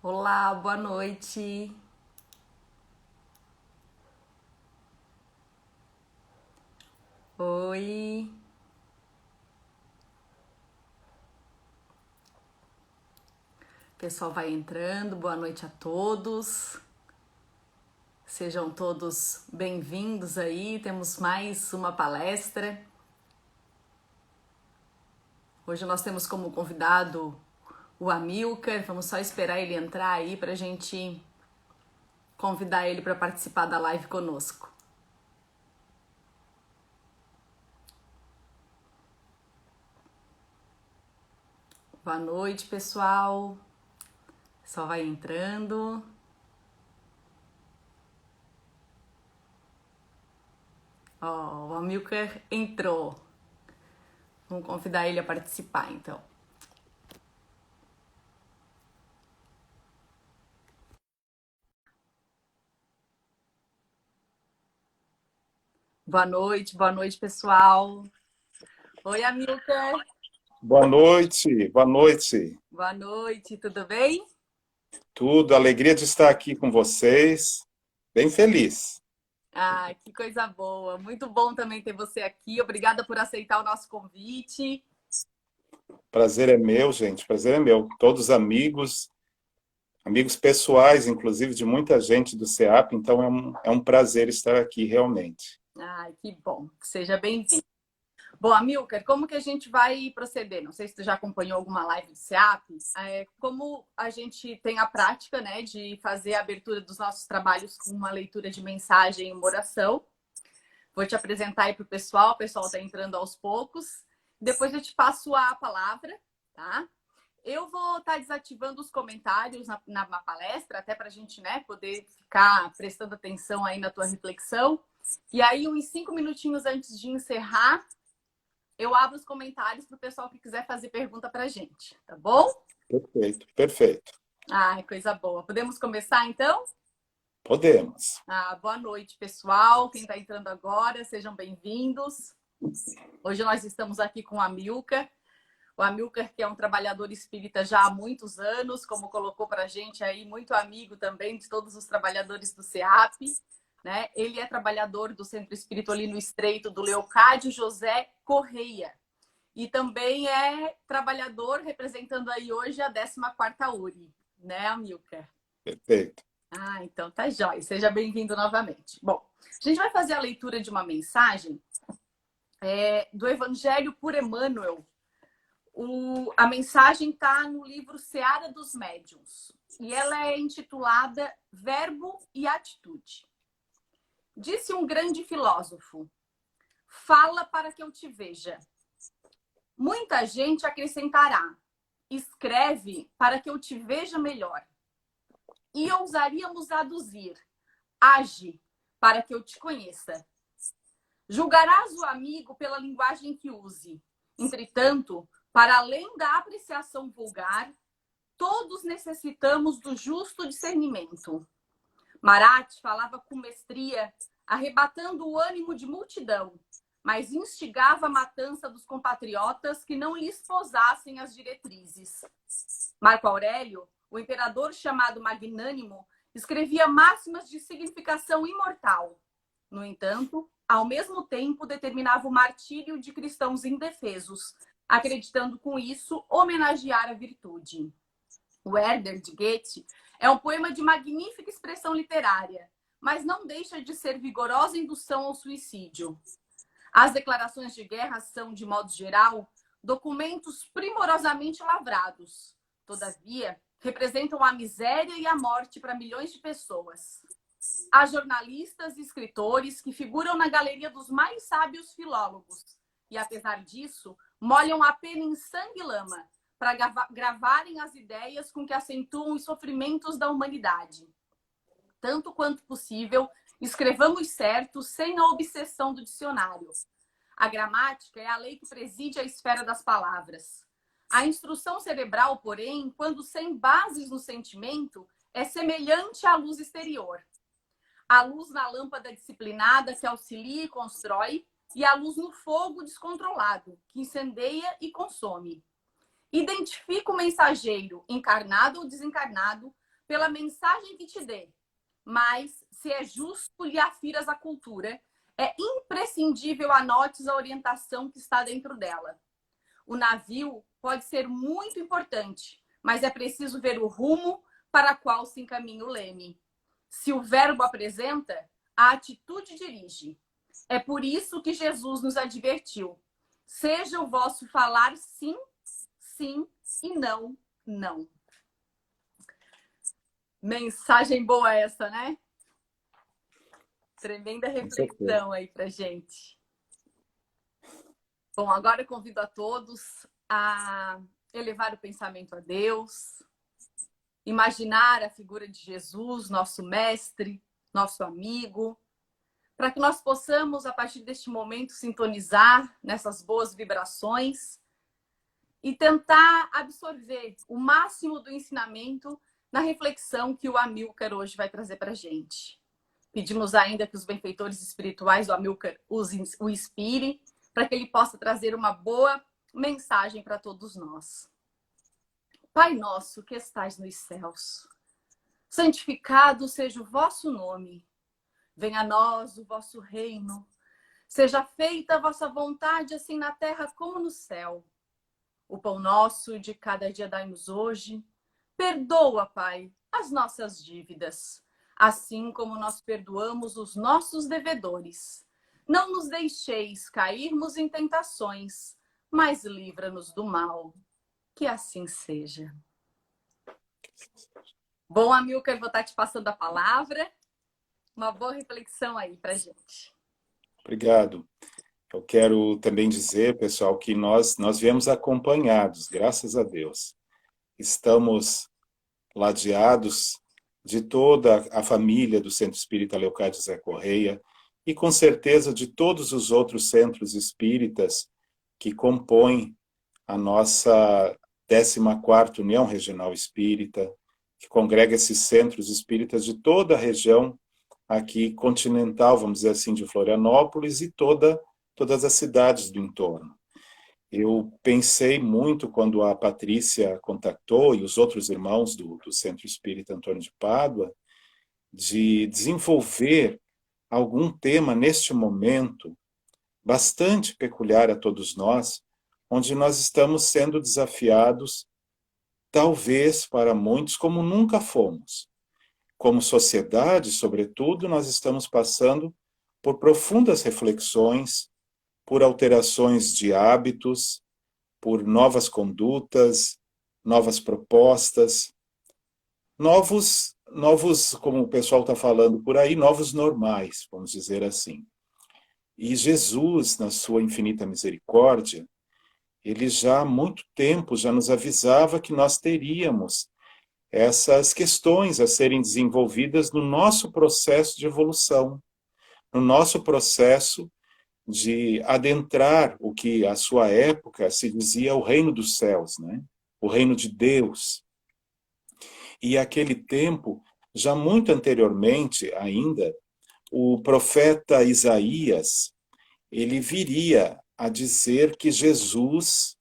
Olá, boa noite. Oi. O pessoal vai entrando. Boa noite a todos. Sejam todos bem-vindos aí. Temos mais uma palestra. Hoje nós temos como convidado o Amilcar. Vamos só esperar ele entrar aí para a gente convidar ele para participar da live conosco. Boa noite, pessoal. Só vai entrando. Ó, o Amilcar entrou. Vamos convidar ele a participar, então. Boa noite, pessoal. Oi, Amilcar. Boa noite, boa noite. Boa noite, tudo bem? Tudo, alegria de estar aqui com vocês. Bem feliz. Ah, que coisa boa. Muito bom também ter você aqui. Obrigada por aceitar o nosso convite. Prazer é meu, gente, prazer é meu. Todos amigos, amigos pessoais, inclusive de muita gente do CEAP, então é um prazer estar aqui realmente. Ai, que bom. Seja bem-vindo. Bom, Amilcar, como que a gente vai proceder? Não sei se tu já acompanhou alguma live do SEAP. Como a gente tem a prática, né, de fazer a abertura dos nossos trabalhos com uma leitura de mensagem e uma oração. Vou te apresentar aí para o pessoal está entrando aos poucos. Depois eu te passo a palavra, tá? Eu vou estar desativando os comentários na palestra, até para a gente, né, poder ficar prestando atenção aí na tua reflexão. E aí, uns 5 minutinhos antes de encerrar, eu abro os comentários para o pessoal que quiser fazer pergunta para a gente, tá bom? Perfeito, perfeito. Ai, coisa boa. Podemos começar, então? Podemos. Boa noite, pessoal. Quem está entrando agora, sejam bem-vindos. Hoje nós estamos aqui com o Amilcar. O Amilcar, que é um trabalhador espírita já há muitos anos, como colocou para a gente aí, muito amigo também de todos os trabalhadores do SEAP. Né? Ele é trabalhador do Centro Espírita ali no Estreito do Leocádio José Correia. E também é trabalhador representando aí hoje a 14ª URI, né, Amilcar? Perfeito. Então tá jóia. Seja bem-vindo novamente. Bom, a gente vai fazer a leitura de uma mensagem do Evangelho por Emmanuel. A mensagem está no livro Seara dos Médiuns. E ela é intitulada Verbo e Atitude. Disse um grande filósofo: fala para que eu te veja. Muita gente acrescentará: escreve para que eu te veja melhor. E ousaríamos aduzir: age para que eu te conheça. Julgarás o amigo pela linguagem que use. Entretanto, para além da apreciação vulgar, todos necessitamos do justo discernimento. Marat falava com mestria, arrebatando o ânimo de multidão, mas instigava a matança dos compatriotas que não lhe esposassem as diretrizes. Marco Aurélio, o imperador chamado Magnânimo, escrevia máximas de significação imortal. No entanto, ao mesmo tempo determinava o martírio de cristãos indefesos, acreditando com isso homenagear a virtude. O Herder de Goethe é um poema de magnífica expressão literária, mas não deixa de ser vigorosa indução ao suicídio. As declarações de guerra são, de modo geral, documentos primorosamente lavrados. Todavia, representam a miséria e a morte para milhões de pessoas. Há jornalistas e escritores que figuram na galeria dos mais sábios filólogos e, apesar disso, molham a pena em sangue e lama para gravarem as ideias com que acentuam os sofrimentos da humanidade. Tanto quanto possível, escrevamos certo sem a obsessão do dicionário. A gramática é a lei que preside a esfera das palavras. A instrução cerebral, porém, quando sem bases no sentimento, é semelhante à luz exterior. A luz na lâmpada disciplinada que auxilia e constrói, e a luz no fogo descontrolado, que incendeia e consome. Identifica o mensageiro, encarnado ou desencarnado, pela mensagem que te dê, mas, se é justo lhe afiras a cultura, é imprescindível anotes a orientação que está dentro dela. O navio pode ser muito importante, mas é preciso ver o rumo para qual se encaminha o leme. Se o verbo apresenta, a atitude dirige. É por isso que Jesus nos advertiu: seja o vosso falar sim, sim e não, não. Mensagem boa essa, né? Tremenda reflexão aí pra gente. Bom, agora eu convido a todos a elevar o pensamento a Deus, imaginar a figura de Jesus, nosso mestre, nosso amigo, para que nós possamos, a partir deste momento, sintonizar nessas boas vibrações e tentar absorver o máximo do ensinamento na reflexão que o Amilcar hoje vai trazer para a gente. Pedimos ainda que os benfeitores espirituais do Amilcar o inspirem, para que ele possa trazer uma boa mensagem para todos nós. Pai nosso que estais nos céus, santificado seja o vosso nome. Venha a nós o vosso reino. Seja feita a vossa vontade, assim na terra como no céu. O pão nosso de cada dia dai-nos hoje. Perdoa, Pai, as nossas dívidas, assim como nós perdoamos os nossos devedores. Não nos deixeis cairmos em tentações, mas livra-nos do mal. Que assim seja. Bom, Amilcar, vou estar te passando a palavra. Uma boa reflexão aí pra gente. Obrigado. Eu quero também dizer, pessoal, que nós viemos acompanhados, graças a Deus. Estamos ladeados de toda a família do Centro Espírita Leocádio Zé Correia e, com certeza, de todos os outros centros espíritas que compõem a nossa 14ª União Regional Espírita, que congrega esses centros espíritas de toda a região aqui continental, vamos dizer assim, de Florianópolis e todas as cidades do entorno. Eu pensei muito quando a Patrícia contactou e os outros irmãos do Centro Espírita Antônio de Pádua, de desenvolver algum tema neste momento bastante peculiar a todos nós, onde nós estamos sendo desafiados, talvez para muitos, como nunca fomos. Como sociedade, sobretudo, nós estamos passando por profundas reflexões, por alterações de hábitos, por novas condutas, novas propostas, novos, como o pessoal está falando por aí, novos normais, vamos dizer assim. E Jesus, na sua infinita misericórdia, ele já há muito tempo já nos avisava que nós teríamos essas questões a serem desenvolvidas no nosso processo de evolução, no nosso processo de adentrar o que à sua época se dizia o reino dos céus, né? O reino de Deus. E aquele tempo, já muito anteriormente ainda, o profeta Isaías, ele viria a dizer que Jesus,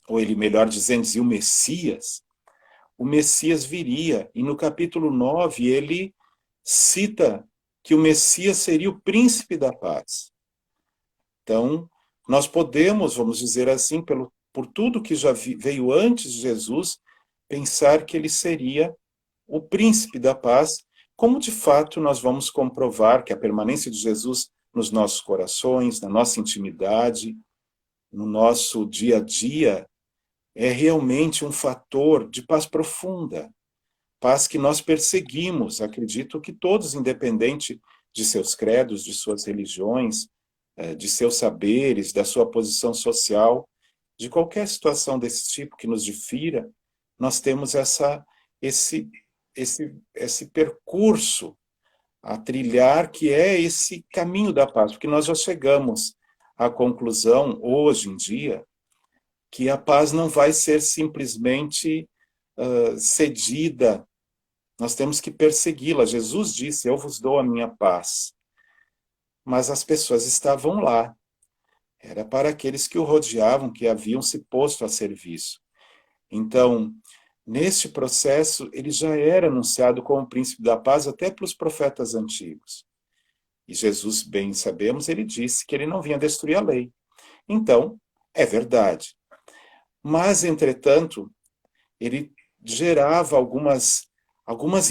ou ele melhor dizendo, dizia o Messias viria, e no capítulo 9 ele cita que o Messias seria o príncipe da paz. Então, nós podemos, vamos dizer assim, por tudo que já veio antes de Jesus, pensar que ele seria o príncipe da paz, como de fato nós vamos comprovar que a permanência de Jesus nos nossos corações, na nossa intimidade, no nosso dia a dia, é realmente um fator de paz profunda, paz que nós perseguimos, acredito que todos, independente de seus credos, de suas religiões, de seus saberes, da sua posição social, de qualquer situação desse tipo que nos difira, nós temos esse percurso a trilhar, que é esse caminho da paz, porque nós já chegamos à conclusão, hoje em dia, que a paz não vai ser simplesmente cedida, nós temos que persegui-la. Jesus disse, eu vos dou a minha paz. Mas as pessoas estavam lá. Era para aqueles que o rodeavam, que haviam se posto a serviço. Então, neste processo, ele já era anunciado como príncipe da paz até pelos profetas antigos. E Jesus, bem sabemos, ele disse que ele não vinha destruir a lei. Então, é verdade. Mas, entretanto, ele gerava algumas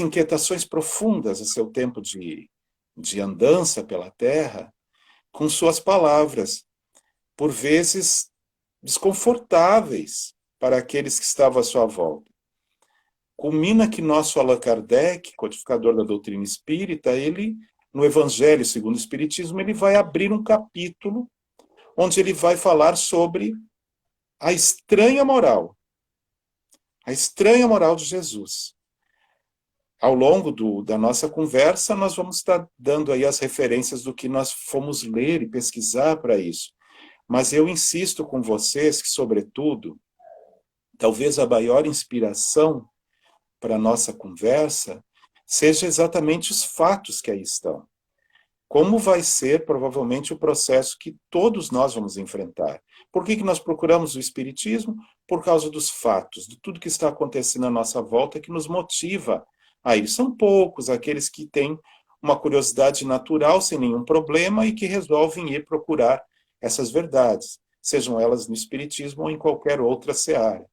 inquietações profundas a seu tempo de andança pela terra, com suas palavras, por vezes desconfortáveis para aqueles que estavam à sua volta. Culmina que nosso Allan Kardec, codificador da doutrina espírita, ele, no Evangelho segundo o Espiritismo, ele vai abrir um capítulo onde ele vai falar sobre a estranha moral de Jesus. Ao longo da nossa conversa, nós vamos estar dando aí as referências do que nós fomos ler e pesquisar para isso. Mas eu insisto com vocês que, sobretudo, talvez a maior inspiração para a nossa conversa seja exatamente os fatos que aí estão. Como vai ser, provavelmente, o processo que todos nós vamos enfrentar. Por que nós procuramos o Espiritismo? Por causa dos fatos, de tudo que está acontecendo à nossa volta, que nos motiva a ir. São poucos aqueles que têm uma curiosidade natural, sem nenhum problema, e que resolvem ir procurar essas verdades, sejam elas no Espiritismo ou em qualquer outra seara.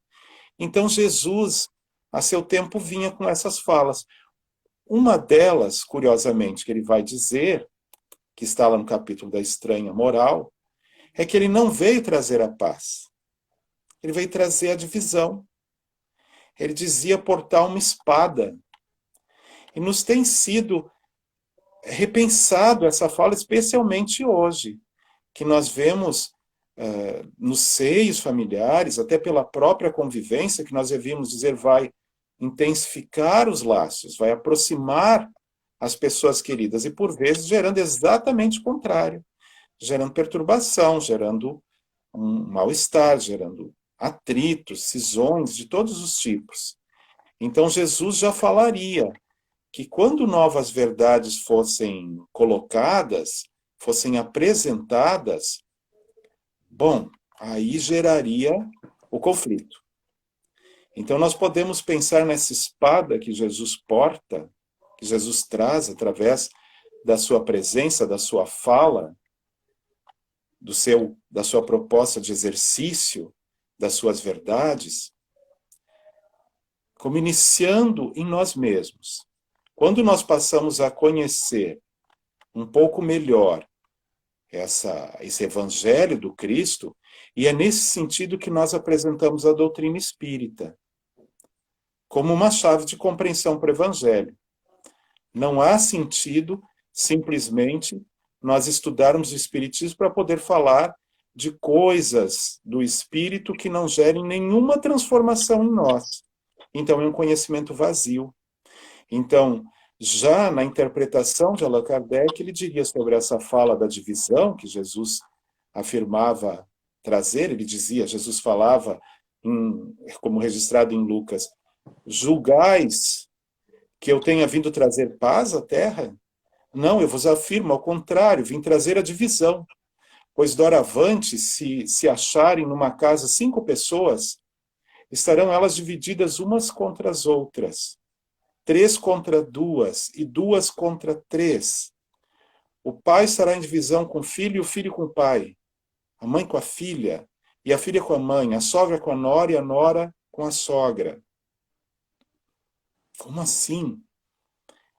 Então, Jesus, a seu tempo, vinha com essas falas. Uma delas, curiosamente, que ele vai dizer, que está lá no capítulo da estranha moral, é que ele não veio trazer a paz. Ele veio trazer a divisão. Ele dizia portar uma espada. E nos tem sido repensado essa fala, especialmente hoje, que nós vemos nos seios familiares, até pela própria convivência, que nós devíamos dizer vai intensificar os laços, vai aproximar as pessoas queridas, e por vezes gerando exatamente o contrário, gerando perturbação, gerando um mal-estar, gerando atritos, cisões de todos os tipos. Então Jesus já falaria que quando novas verdades fossem colocadas, fossem apresentadas, bom, aí geraria o conflito. Então nós podemos pensar nessa espada que Jesus porta, que Jesus traz através da sua presença, da sua fala, da sua proposta de exercício, das suas verdades, como iniciando em nós mesmos. Quando nós passamos a conhecer um pouco melhor esse evangelho do Cristo, e é nesse sentido que nós apresentamos a doutrina espírita, como uma chave de compreensão para o evangelho. Não há sentido simplesmente nós estudarmos o Espiritismo para poder falar de coisas do Espírito que não gerem nenhuma transformação em nós. Então é um conhecimento vazio. Então, já na interpretação de Allan Kardec, ele diria sobre essa fala da divisão que Jesus afirmava trazer, ele dizia, Jesus falava, como registrado em Lucas, julgais que eu tenha vindo trazer paz à terra? Não, eu vos afirmo, ao contrário, vim trazer a divisão. Pois doravante, se acharem numa casa 5 pessoas, estarão elas divididas umas contra as outras, 3 contra 2 e 2 contra 3. O pai estará em divisão com o filho e o filho com o pai, a mãe com a filha e a filha com a mãe, a sogra com a nora e a nora com a sogra. Como assim?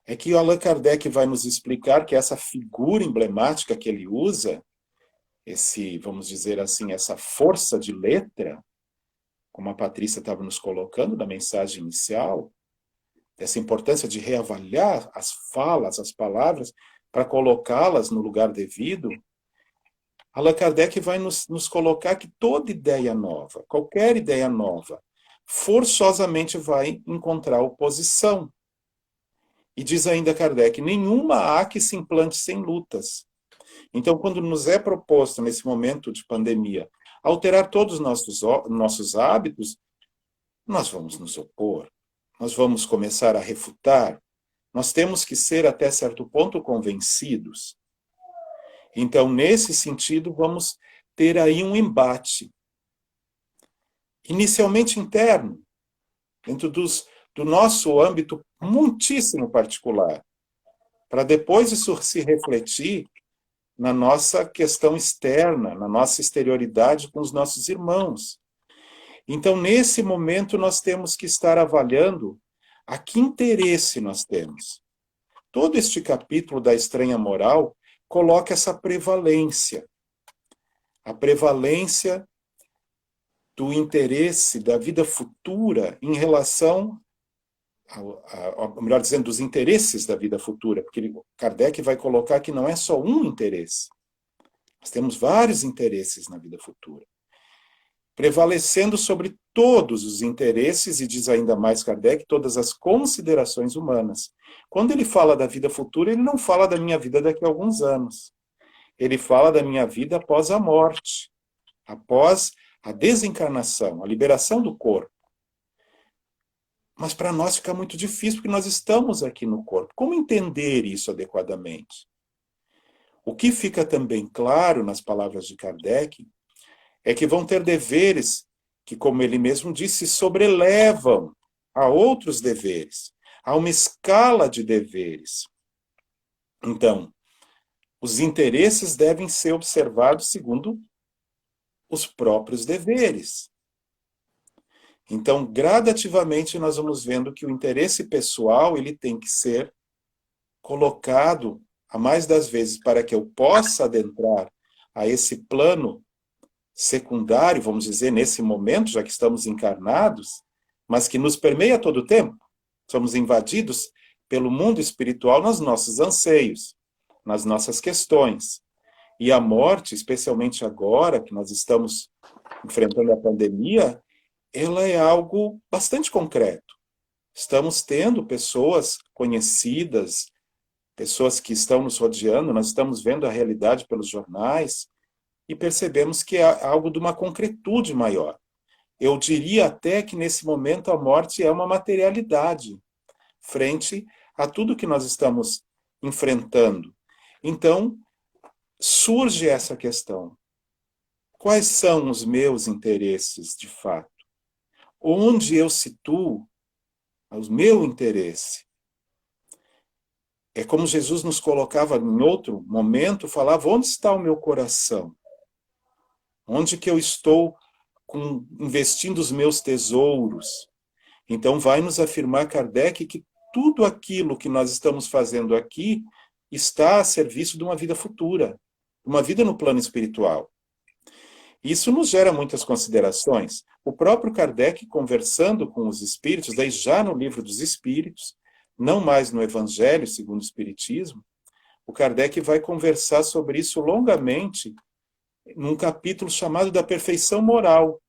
É que o Allan Kardec vai nos explicar que essa figura emblemática que ele usa, vamos dizer assim, essa força de letra, como a Patrícia estava nos colocando na mensagem inicial, essa importância de reavaliar as falas, as palavras, para colocá-las no lugar devido, Allan Kardec vai nos colocar que toda ideia nova, qualquer ideia nova, forçosamente vai encontrar oposição. E diz ainda Kardec, nenhuma há que se implante sem lutas. Então, quando nos é proposto, nesse momento de pandemia, alterar todos os nossos hábitos, nós vamos nos opor, nós vamos começar a refutar, nós temos que ser, até certo ponto, convencidos. Então, nesse sentido, vamos ter aí um embate, inicialmente interno, dentro do nosso âmbito muitíssimo particular, para depois isso se refletir na nossa questão externa, na nossa exterioridade com os nossos irmãos. Então, nesse momento, nós temos que estar avaliando a que interesse nós temos. Todo este capítulo da estranha moral coloca essa prevalência. A prevalência do interesse da vida futura em relação, melhor dizendo, dos interesses da vida futura, porque Kardec vai colocar que não é só um interesse. Nós temos vários interesses na vida futura. Prevalecendo sobre todos os interesses, e diz ainda mais Kardec, todas as considerações humanas. Quando ele fala da vida futura, ele não fala da minha vida daqui a alguns anos. Ele fala da minha vida após a morte, após a desencarnação, a liberação do corpo. Mas para nós fica muito difícil, porque nós estamos aqui no corpo. Como entender isso adequadamente? O que fica também claro nas palavras de Kardec é que vão ter deveres que, como ele mesmo disse, sobrelevam a outros deveres, a uma escala de deveres. Então, os interesses devem ser observados segundo os próprios deveres. Então, gradativamente, nós vamos vendo que o interesse pessoal ele tem que ser colocado, a mais das vezes, para que eu possa adentrar a esse plano secundário, vamos dizer, nesse momento, já que estamos encarnados, mas que nos permeia todo o tempo. Somos invadidos pelo mundo espiritual nos nossos anseios, nas nossas questões. E a morte, especialmente agora, que nós estamos enfrentando a pandemia, ela é algo bastante concreto. Estamos tendo pessoas conhecidas, pessoas que estão nos rodeando, nós estamos vendo a realidade pelos jornais e percebemos que é algo de uma concretude maior. Eu diria até que nesse momento a morte é uma materialidade frente a tudo que nós estamos enfrentando. Então, surge essa questão. Quais são os meus interesses de fato? Onde eu situo o meu interesse? É como Jesus nos colocava em outro momento, falava, onde está o meu coração? Onde que eu estou investindo os meus tesouros? Então vai nos afirmar Kardec que tudo aquilo que nós estamos fazendo aqui está a serviço de uma vida futura, uma vida no plano espiritual. Isso nos gera muitas considerações. O próprio Kardec, conversando com os espíritos, daí já no Livro dos Espíritos, não mais no Evangelho segundo o Espiritismo, o Kardec vai conversar sobre isso longamente num capítulo chamado da perfeição moral,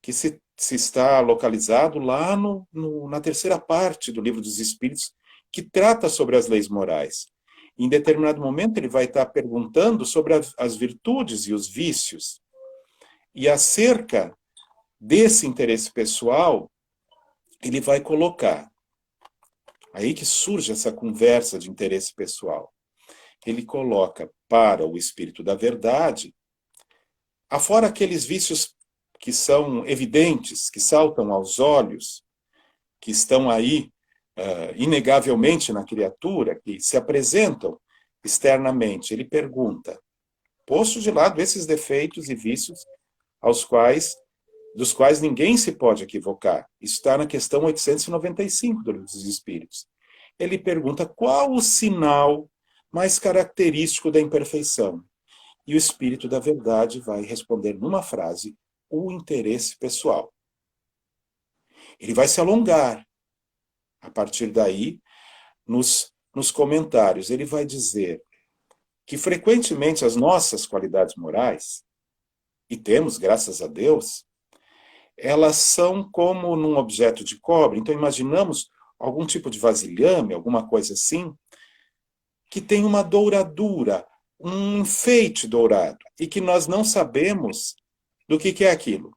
que se está localizado lá na terceira parte do Livro dos Espíritos, que trata sobre as leis morais. Em determinado momento ele vai estar perguntando sobre as virtudes e os vícios. E acerca desse interesse pessoal, ele vai colocar, aí que surge essa conversa de interesse pessoal, ele coloca para o espírito da verdade, afora aqueles vícios que são evidentes, que saltam aos olhos, que estão aí inegavelmente na criatura, que se apresentam externamente, ele pergunta, posto de lado esses defeitos e vícios dos quais ninguém se pode equivocar. Isso está na questão 895 do Livro dos Espíritos. Ele pergunta qual o sinal mais característico da imperfeição. E o Espírito da Verdade vai responder numa frase, o interesse pessoal. Ele vai se alongar. A partir daí, nos comentários, ele vai dizer que frequentemente as nossas qualidades morais, e temos, graças a Deus, elas são como num objeto de cobre. Então, imaginamos algum tipo de vasilhame, alguma coisa assim, que tem uma douradura, um enfeite dourado, e que nós não sabemos do que é aquilo.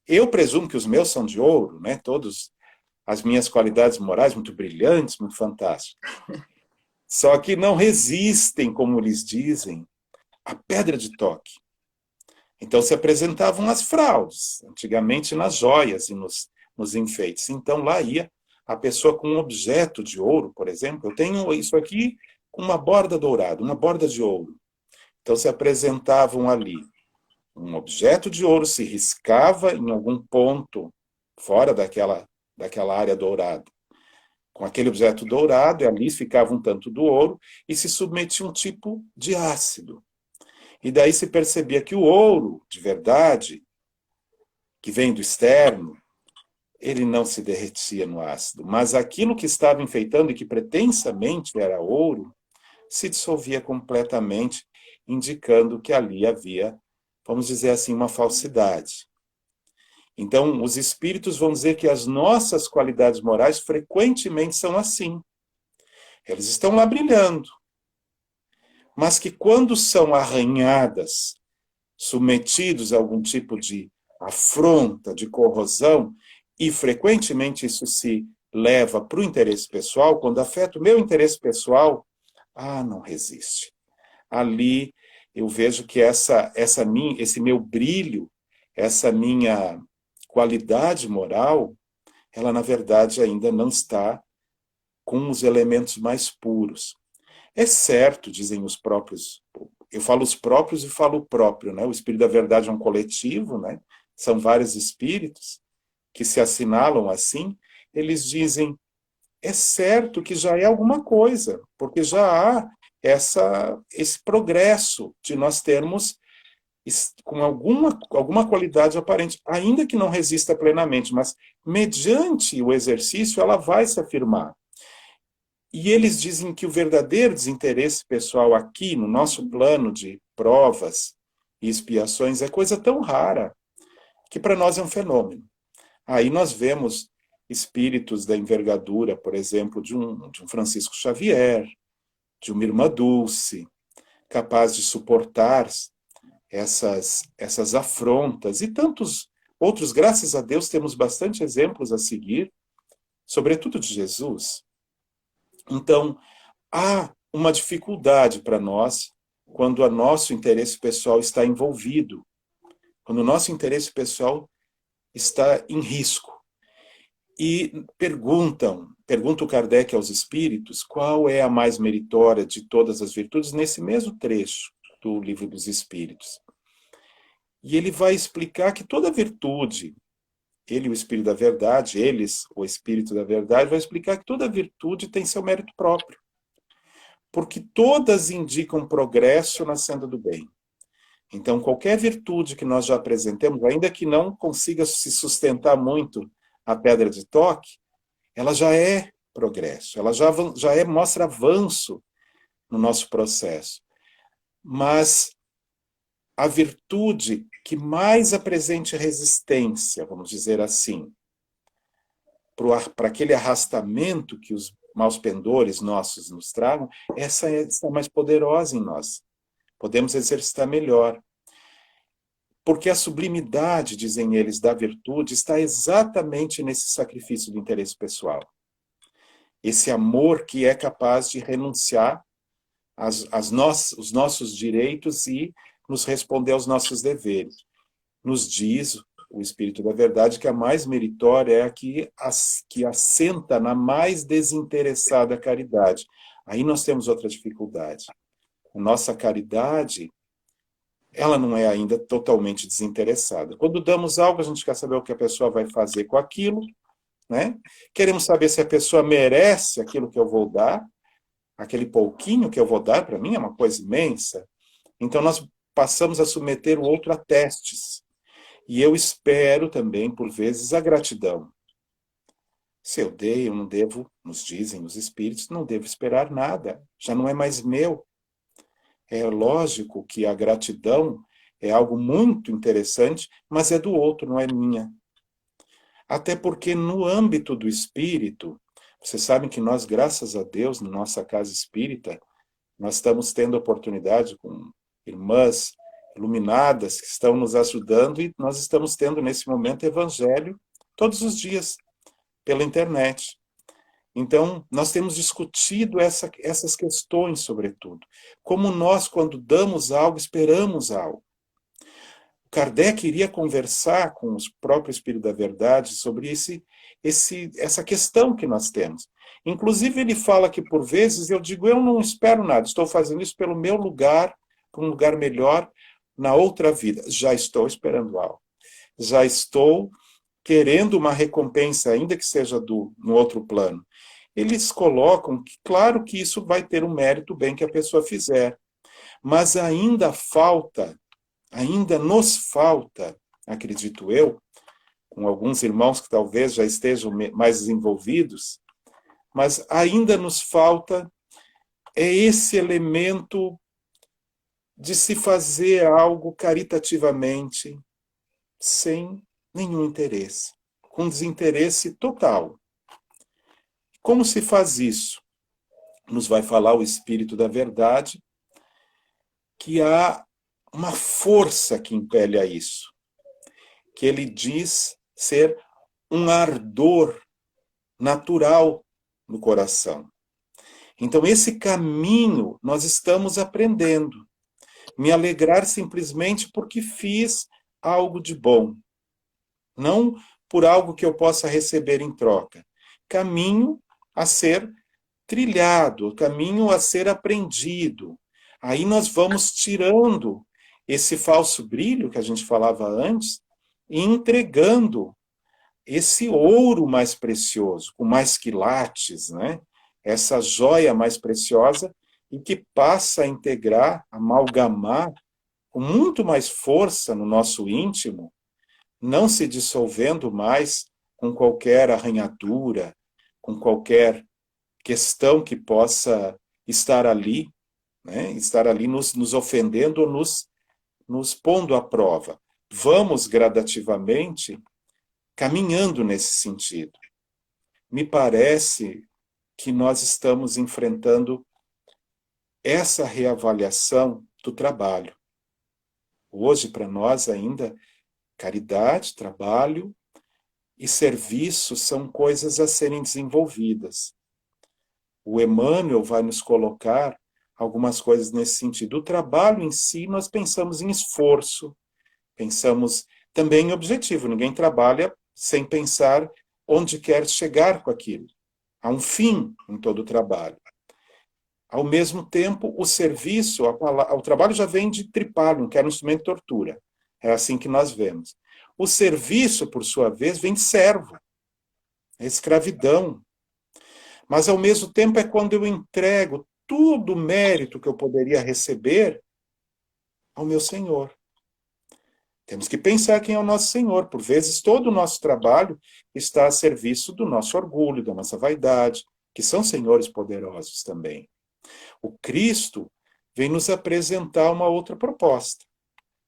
Eu presumo que os meus são de ouro, né? Todas as minhas qualidades morais muito brilhantes, muito fantásticas. Só que não resistem, como lhes dizem, à pedra de toque. Então se apresentavam as fraudes, antigamente nas joias e nos nos enfeites. Então lá ia a pessoa com um objeto de ouro, por exemplo. Eu tenho isso aqui com uma borda dourada, uma borda de ouro. Então se apresentavam ali um objeto de ouro, se riscava em algum ponto fora daquela área dourada. Com aquele objeto dourado, ali ficava um tanto do ouro e se submetia um tipo de ácido. E daí se percebia que o ouro, de verdade, que vem do externo, ele não se derretia no ácido, mas aquilo que estava enfeitando e que pretensamente era ouro, se dissolvia completamente, indicando que ali havia, vamos dizer assim, uma falsidade. Então, os espíritos vão dizer que as nossas qualidades morais frequentemente são assim. Eles estão lá brilhando, mas que quando são arranhadas, submetidos a algum tipo de afronta, de corrosão, e frequentemente isso se leva para o interesse pessoal, quando afeta o meu interesse pessoal, não resiste. Ali eu vejo que esse meu brilho, essa minha qualidade moral, ela na verdade ainda não está com os elementos mais puros. É certo, dizem os próprios, eu falo os próprios e falo o próprio, né? O Espírito da Verdade é um coletivo, né? São vários espíritos que se assinalam assim, eles dizem, é certo que já é alguma coisa, porque já há esse progresso de nós termos com alguma qualidade aparente, ainda que não resista plenamente, mas mediante o exercício ela vai se afirmar. E eles dizem que o verdadeiro desinteresse pessoal aqui, no nosso plano de provas e expiações, é coisa tão rara, que para nós é um fenômeno. Aí nós vemos espíritos da envergadura, por exemplo, de um Francisco Xavier, de uma Irmã Dulce, capaz de suportar essas afrontas, e tantos outros, graças a Deus, temos bastante exemplos a seguir, sobretudo de Jesus. Então, há uma dificuldade para nós quando o nosso interesse pessoal está envolvido, quando o nosso interesse pessoal está em risco. E pergunta o Kardec aos espíritos qual é a mais meritória de todas as virtudes nesse mesmo trecho do Livro dos Espíritos. E ele vai explicar que toda virtude, ele, o Espírito da Verdade, eles, o Espírito da Verdade, vai explicar que toda virtude tem seu mérito próprio. Porque todas indicam progresso na senda do bem. Então, qualquer virtude que nós já apresentemos, ainda que não consiga se sustentar muito a pedra de toque, ela já é progresso, ela mostra avanço no nosso processo. Mas a virtude que mais apresente resistência, vamos dizer assim, para aquele arrastamento que os maus pendores nossos nos tragam, essa é mais poderosa em nós. Podemos exercitar melhor. Porque a sublimidade, dizem eles, da virtude está exatamente nesse sacrifício do interesse pessoal. Esse amor que é capaz de renunciar os nossos direitos e nos responder aos nossos deveres. Nos diz o Espírito da Verdade que a mais meritória é a que assenta na mais desinteressada caridade. Aí nós temos outra dificuldade. A nossa caridade, ela não é ainda totalmente desinteressada. Quando damos algo, a gente quer saber o que a pessoa vai fazer com aquilo, né? Queremos saber se a pessoa merece aquilo que eu vou dar, aquele pouquinho que eu vou dar, para mim é uma coisa imensa. Então nós passamos a submeter o outro a testes. E eu espero também, por vezes, a gratidão. Se eu dei, eu não devo, nos dizem os espíritos, não devo esperar nada. Já não é mais meu. É lógico que a gratidão é algo muito interessante, mas é do outro, não é minha. Até porque no âmbito do espírito, vocês sabem que nós, graças a Deus, na nossa casa espírita, nós estamos tendo oportunidade com irmãs iluminadas que estão nos ajudando e nós estamos tendo nesse momento evangelho todos os dias pela internet. Então, nós temos discutido essas questões, sobretudo. Como nós, quando damos algo, esperamos algo. Kardec iria conversar com o próprio Espírito da Verdade sobre essa questão que nós temos. Inclusive, ele fala que, por vezes, eu digo, eu não espero nada, estou fazendo isso pelo meu lugar, para um lugar melhor na outra vida. Já estou esperando algo. Já estou querendo uma recompensa, ainda que seja no outro plano. Eles colocam que, claro que isso vai ter um mérito bem que a pessoa fizer, mas ainda nos falta, acredito eu, com alguns irmãos que talvez já estejam mais desenvolvidos, mas ainda nos falta esse elemento de se fazer algo caritativamente, sem nenhum interesse, com desinteresse total. Como se faz isso? Nos vai falar o Espírito da Verdade, que há uma força que impele a isso, que ele diz ser um ardor natural no coração. Então, esse caminho nós estamos aprendendo. Me alegrar simplesmente porque fiz algo de bom, não por algo que eu possa receber em troca. Caminho a ser trilhado, caminho a ser aprendido. Aí nós vamos tirando esse falso brilho que a gente falava antes e entregando esse ouro mais precioso, com mais quilates, né? Essa joia mais preciosa e que passa a integrar, amalgamar com muito mais força no nosso íntimo, não se dissolvendo mais com qualquer arranhadura, com qualquer questão que possa estar ali, né? Estar ali nos ofendendo ou nos pondo à prova. Vamos gradativamente caminhando nesse sentido. Me parece que nós estamos enfrentando essa reavaliação do trabalho. Hoje, para nós ainda, caridade, trabalho e serviço são coisas a serem desenvolvidas. O Emmanuel vai nos colocar algumas coisas nesse sentido. O trabalho em si, nós pensamos em esforço, pensamos também em objetivo. Ninguém trabalha sem pensar onde quer chegar com aquilo. Há um fim em todo o trabalho. Ao mesmo tempo, o serviço, o trabalho já vem de tripalium, que era um instrumento de tortura. É assim que nós vemos. O serviço, por sua vez, vem de servo. É escravidão. Mas, ao mesmo tempo, é quando eu entrego todo o mérito que eu poderia receber ao meu Senhor. Temos que pensar quem é o nosso Senhor. Por vezes, todo o nosso trabalho está a serviço do nosso orgulho, da nossa vaidade, que são senhores poderosos também. O Cristo vem nos apresentar uma outra proposta.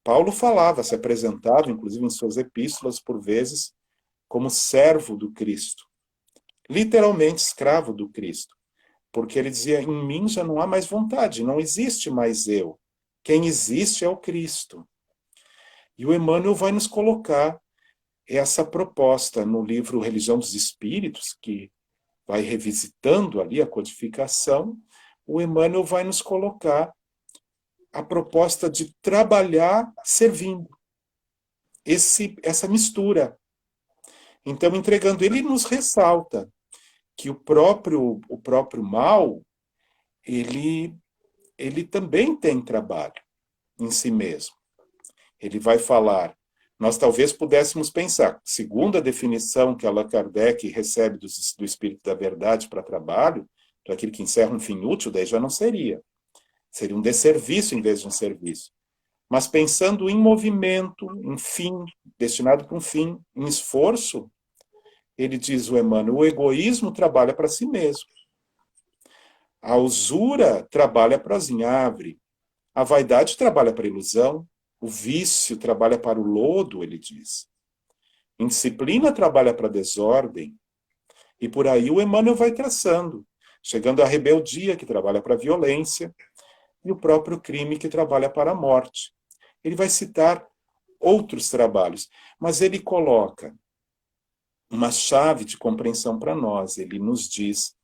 Paulo falava, se apresentava, inclusive em suas epístolas, por vezes, como servo do Cristo. Literalmente escravo do Cristo. Porque ele dizia, em mim já não há mais vontade, não existe mais eu. Quem existe é o Cristo. E o Emmanuel vai nos colocar essa proposta no livro Religião dos Espíritos, que vai revisitando ali a codificação. O Emmanuel vai nos colocar a proposta de trabalhar servindo. Essa mistura. Então, entregando, ele nos ressalta que o próprio mal, ele também tem trabalho em si mesmo. Ele vai falar, nós talvez pudéssemos pensar, segundo a definição que Allan Kardec recebe do Espírito da Verdade para trabalho, então aquilo que encerra um fim útil, daí já não seria. Seria um desserviço em vez de um serviço. Mas pensando em movimento, em fim, destinado para um fim, em esforço, ele diz o Emmanuel, o egoísmo trabalha para si mesmo. A usura trabalha para a zinhavre. A vaidade trabalha para a ilusão. O vício trabalha para o lodo, ele diz. Indisciplina trabalha para a desordem. E por aí o Emmanuel vai traçando, chegando à rebeldia, que trabalha para a violência, e o próprio crime, que trabalha para a morte. Ele vai citar outros trabalhos, mas ele coloca uma chave de compreensão para nós. Ele nos diz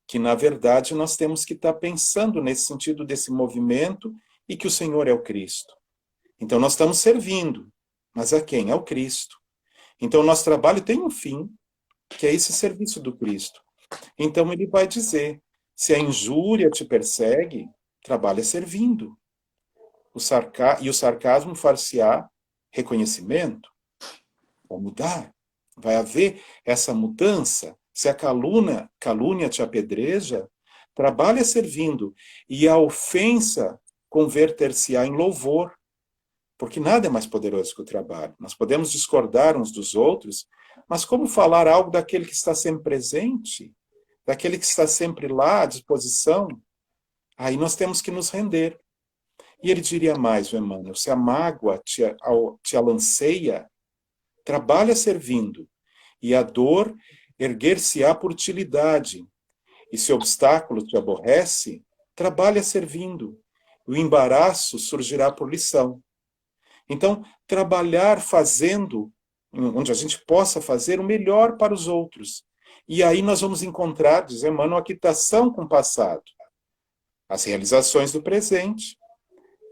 que, na verdade, nós temos que estar pensando nesse sentido desse movimento e que o Senhor é o Cristo. Então, nós estamos servindo. Mas a quem? Ao Cristo. Então, o nosso trabalho tem um fim, que é esse serviço do Cristo. Então, ele vai dizer, se a injúria te persegue, trabalha servindo. E o sarcasmo far-se-á reconhecimento. Vai mudar. Vai haver essa mudança. Se a calúnia te apedreja, trabalha servindo. E a ofensa converter-se-á em louvor. Porque nada é mais poderoso que o trabalho. Nós podemos discordar uns dos outros, mas como falar algo daquele que está sempre presente, daquele que está sempre lá à disposição? Aí nós temos que nos render. E ele diria mais, o Emmanuel, se a mágoa te alanceia, trabalha servindo, e a dor erguer-se-á por utilidade. E se o obstáculo te aborrece, trabalha servindo, e o embaraço surgirá por lição. Então, trabalhar fazendo, onde a gente possa fazer o melhor para os outros. E aí nós vamos encontrar, diz Emmanuel, a quitação com o passado, as realizações do presente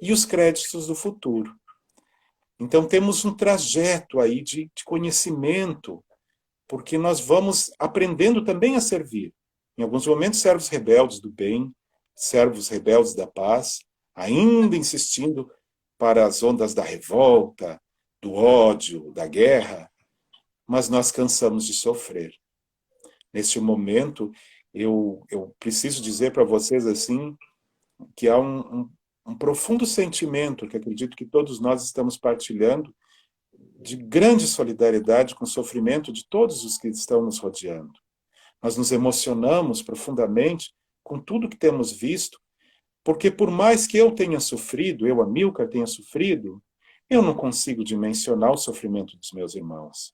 e os créditos do futuro. Então, temos um trajeto aí de conhecimento, porque nós vamos aprendendo também a servir. Em alguns momentos, servos rebeldes do bem, servos rebeldes da paz, ainda insistindo para as ondas da revolta, do ódio, da guerra, mas nós cansamos de sofrer. Neste momento, eu preciso dizer para vocês assim, que há um profundo sentimento, que acredito que todos nós estamos partilhando, de grande solidariedade com o sofrimento de todos os que estão nos rodeando. Nós nos emocionamos profundamente com tudo que temos visto, porque por mais que eu tenha sofrido, eu, Amilcar, tenha sofrido, eu não consigo dimensionar o sofrimento dos meus irmãos.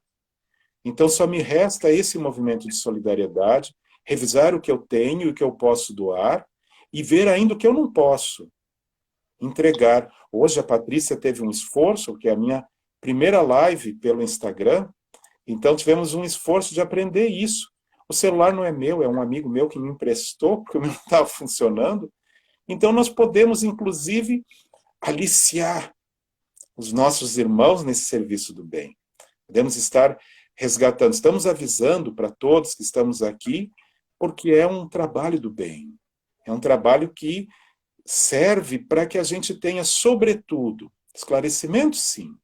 Então só me resta esse movimento de solidariedade, revisar o que eu tenho e o que eu posso doar, e ver ainda o que eu não posso entregar. Hoje a Patrícia teve um esforço, que é a minha primeira live pelo Instagram, então tivemos um esforço de aprender isso. O celular não é meu, é um amigo meu que me emprestou, porque o meu não estava funcionando. Então nós podemos, inclusive, aliciar os nossos irmãos nesse serviço do bem. Podemos estar resgatando, estamos avisando para todos que estamos aqui, porque é um trabalho do bem. É um trabalho que serve para que a gente tenha, sobretudo, esclarecimento, sim,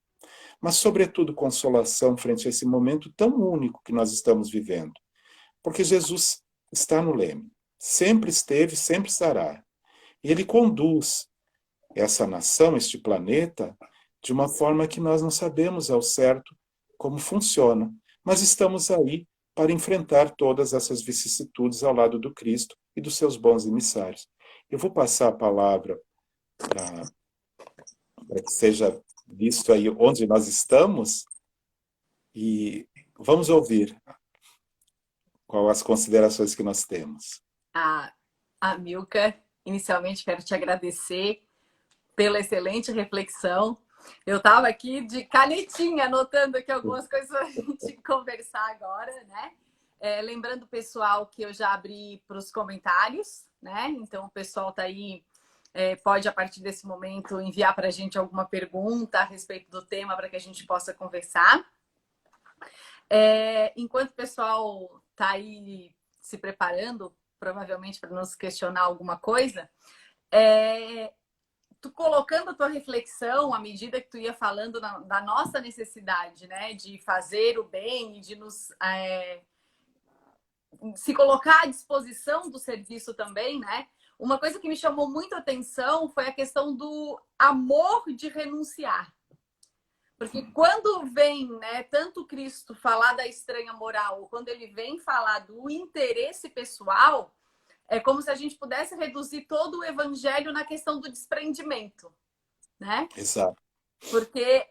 mas, sobretudo, consolação frente a esse momento tão único que nós estamos vivendo. Porque Jesus está no leme. Sempre esteve, sempre estará. E ele conduz essa nação, este planeta, de uma forma que nós não sabemos ao certo como funciona. Mas estamos aí para enfrentar todas essas vicissitudes ao lado do Cristo e dos seus bons emissários. Eu vou passar a palavra para que seja visto aí onde nós estamos e vamos ouvir quais as considerações que nós temos. Amilcar, inicialmente quero te agradecer pela excelente reflexão. Eu estava aqui de canetinha, anotando aqui algumas coisas para a gente conversar agora, né? Lembrando, pessoal, que eu já abri para os comentários, né? Então, o pessoal está aí, pode, a partir desse momento, enviar para a gente alguma pergunta a respeito do tema para que a gente possa conversar. Enquanto o pessoal está aí se preparando, provavelmente para nos questionar alguma coisa, tu colocando a tua reflexão à medida que tu ia falando da nossa necessidade, né, de fazer o bem e de nos se colocar à disposição do serviço também, né? Uma coisa que me chamou muito a atenção foi a questão do amor de renunciar. Porque quando vem, né, tanto Cristo falar da estranha moral, ou quando ele vem falar do interesse pessoal, é como se a gente pudesse reduzir todo o evangelho na questão do desprendimento, né? Exato. Porque